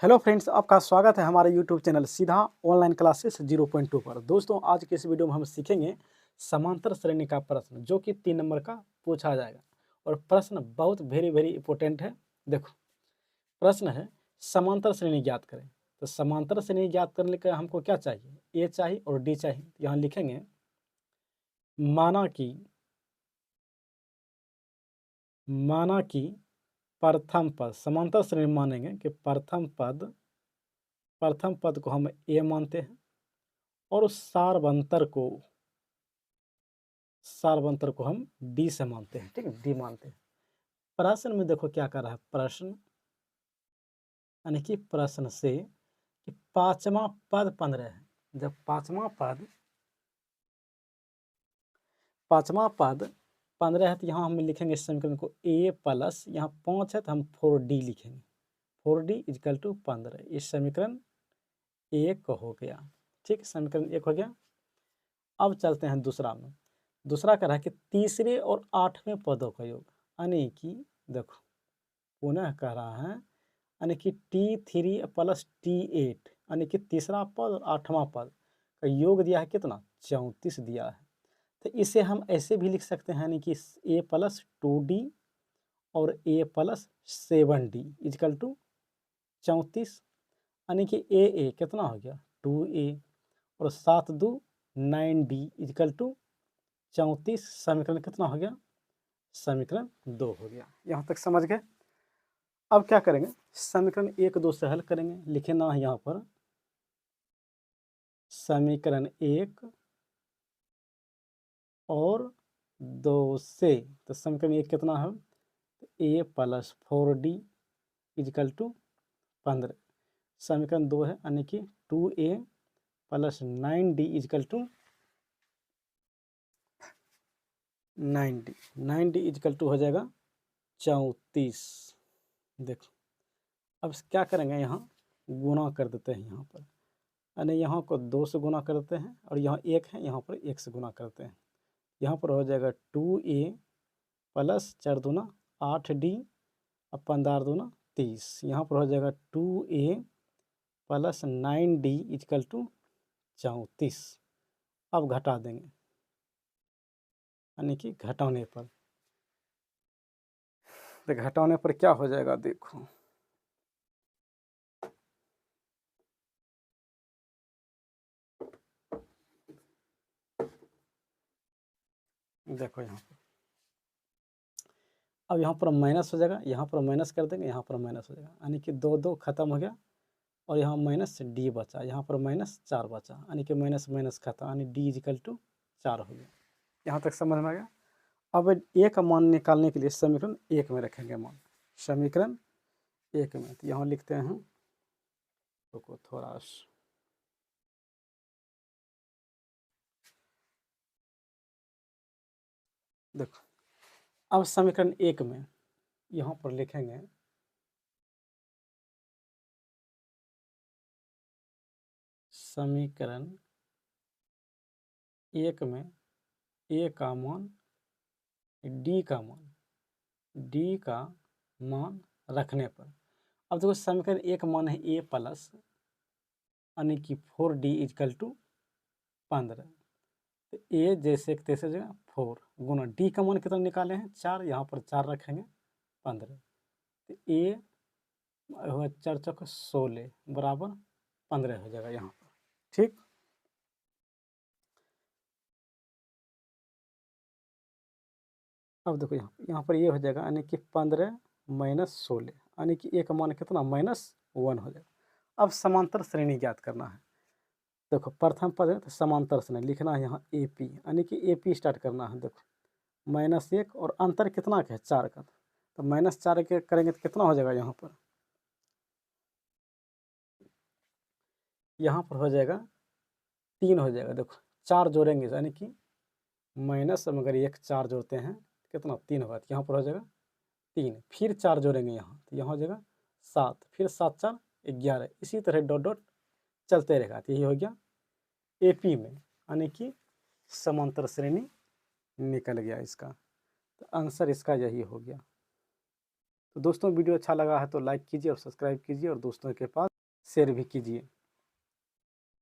Hello friends, आपका स्वागत है हमारे यूट्यूब चैनल सीधा ऑनलाइन क्लासेस 0.2 पर। दोस्तों, आज के इस वीडियो में हम सीखेंगे समांतर श्रेणी का प्रश्न, जो कि 3 नंबर का पूछा जाएगा। और प्रश्न बहुत वेरी वेरी इंपॉर्टेंट है। देखो, प्रश्न है समांतर श्रेणी ज्ञात करें। तो समांतर श्रेणी ज्ञात करने का हमको क्या चाहिए? ए चाहिए और डी चाहिए। यहाँ लिखेंगे माना कि प्रथम पद, समांतर श्रेणी मानेंगे कि प्रथम पद को हम ए मानते हैं और उस सारवंतर को हम डी से मानते हैं। ठीक है, डी मानते हैं। प्रश्न में देखो क्या कर रहा है प्रश्न, यानी कि प्रश्न से कि पांचवा पद 15 है। जब पांचवा पद 15 है तो यहाँ हम लिखेंगे समीकरण को ए प्लस, यहाँ 5 है तो हम 4d लिखेंगे। 4d is equal to 15। इस समीकरण 1 हो गया। ठीक, समीकरण 1 हो गया। अब चलते हैं दूसरा में। दूसरा कह रहा है कि तीसरे और 8वें पदों का योग, यानी कि देखो पुनः कह रहा है, यानी कि T3 प्लस T8, यानी कि तीसरा पद और 8वां पद का योग दिया है कितना? 34 दिया है। तो इसे हम ऐसे भी लिख सकते हैं, यानी कि a प्लस 2d और a plus 7d is equal to 34, यानी कि a कितना हो गया? 2a और 7 2 9d इजकल टू 34। समीकरण कितना हो गया? समीकरण 2 हो गया। यहाँ तक समझ गए? अब क्या करेंगे? समीकरण 1 2 से हल करेंगे। लिखना है यहाँ पर समीकरण 1 और 2 से। तो समीकरण 1 कितना है? a plus 4d is equal to 15। समीकरण 2 है, यानी कि 2a plus 9d is equal to 9d is equal to हो जाएगा 34। देखो, अब क्या करेंगे? यहाँ गुणा कर देते हैं यहाँ पर, यानी यहाँ को 2 से गुणा करते हैं और यहाँ 1 है, यहाँ पर 1 से गुणा करते हैं। यहाँ पर हो जाएगा 2a प्लस 4 दूना 8d और 15 दूना 30। यहाँ पर हो जाएगा 2a plus 9d is equal to 34। अब घटा देंगे, यानी कि घटाने पर, तो घटाने पर क्या हो जाएगा? देखो, देखो यहाँ पर, अब यहाँ पर माइनस हो जाएगा, यहाँ पर माइनस कर देंगे, यहाँ पर माइनस हो जाएगा, यानी कि 2 2 खत्म हो गया और यहाँ माइनस डी बचा, यहाँ पर माइनस 4 बचा, यानी कि माइनस माइनस खत्म, यानी डी इजकल टू 4 हो गया। यहाँ तक समझ में आ गया? अब ए का मान निकालने के लिए समीकरण 1 में रखेंगे मान, समीकरण 1 में। तो यहाँ लिखते हैं, रुको थोड़ा देखो, अब समीकरण 1 में यहाँ पर लिखेंगे समीकरण 1 में ए का मान, डी का मान रखने पर, अब देखो समीकरण 1 मान है ए प्लस, यानी कि 4d इजकल टू 15। तो ए जैसे तैसे जगह 4 गुना डी का मान कितना निकाले हैं? 4, यहाँ पर 4 रखेंगे 15। तो ए हुआ 4 चौक 16 बराबर 15 हो जाएगा यहाँ पर। ठीक, अब देखो यहाँ पर ये हो जाएगा, यानी कि 15 माइनस 16, यानी कि ए का मान कितना? -1 हो जाएगा। अब समांतर श्रेणी ज्ञात करना है। देखो, प्रथम पद है तो समांतर श्रेणी लिखना है यहाँ ए पी, यानी कि ए पी स्टार्ट करना है। देखो, -1 और अंतर कितना का है? 4 का, तो -4 के करेंगे तो कितना हो जाएगा? यहाँ पर हो जाएगा 3 हो जाएगा। देखो, 4 जोड़ेंगे, यानी कि माइनस मगर 1 4 जोड़ते हैं कितना? 3 होगा, तो यहाँ पर हो जाएगा 3। फिर 4 जोड़ेंगे यहाँ, तो यहाँ हो जाएगा 7, फिर 7 4 11, इसी तरह डॉट डॉट चलते रहेगा। तो यही हो गया एपी में, यानी कि समांतर श्रेणी निकल गया इसका। तो आंसर इसका यही हो गया। तो दोस्तों वीडियो अच्छा लगा है तो लाइक कीजिए और सब्सक्राइब कीजिए और दोस्तों के पास शेयर भी कीजिए।